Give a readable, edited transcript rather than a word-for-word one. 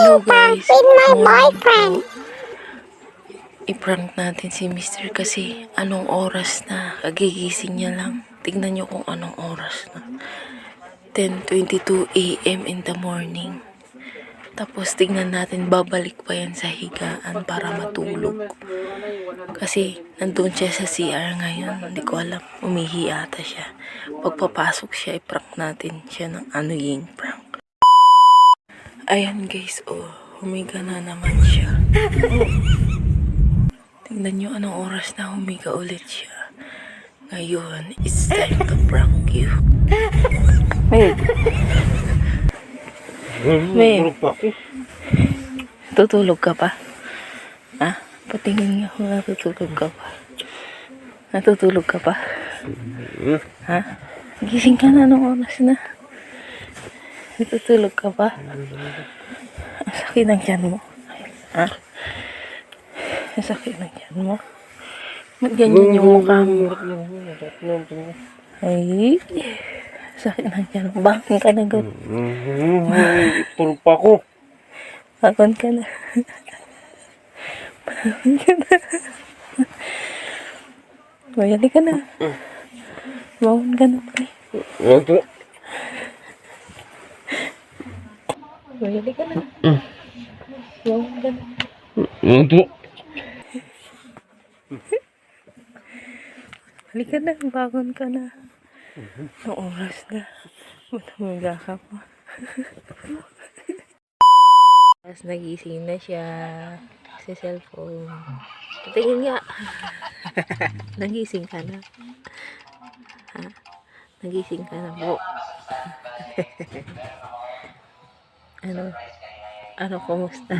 Hello guys, with my morning boyfriend. po. I-prank natin si Mr. kasi anong oras na, kagigising niya lang. Tignan nyo kung anong oras na. 10:22 a.m. in the morning. Tapos tignan natin, babalik pa yan sa higaan para matulog. Kasi nandun siya sa CR ngayon, hindi ko alam, umihi ata siya. Pagpapasok siya, i-prank natin siya ng ano yung prank. Ayan guys, oh, humiga na naman siya. Tingnan nyo anong oras na humiga ulit siya. Ngayon, it's time to prank you. Meg. Meg. Tutulog ka pa? Ha? Patingin nga kung natutulog ka pa. Natutulog ka pa? Ha? Gising ka na anong oras na? Natutulog ka pa? Ang sakit ng tiyan mo. Ha? Ang sakit ng tiyan mo. Magganyan yung mukha mo. Ay, sakit ng tiyan mo. Bangon ka na, God. Tulog pa ako. Bangon ka na. Bangon ka na. Mayali ka na. Bangon ka na. Mayali ka na. Bangon ka na. Halika na, bangon ka na. Ang oras na. Matamuga ka pa. Tapos nagising na siya sa cellphone. Tingin nga. Nagising ka na. Ha? Nagising ka na po. Ano? Ano, kumusta?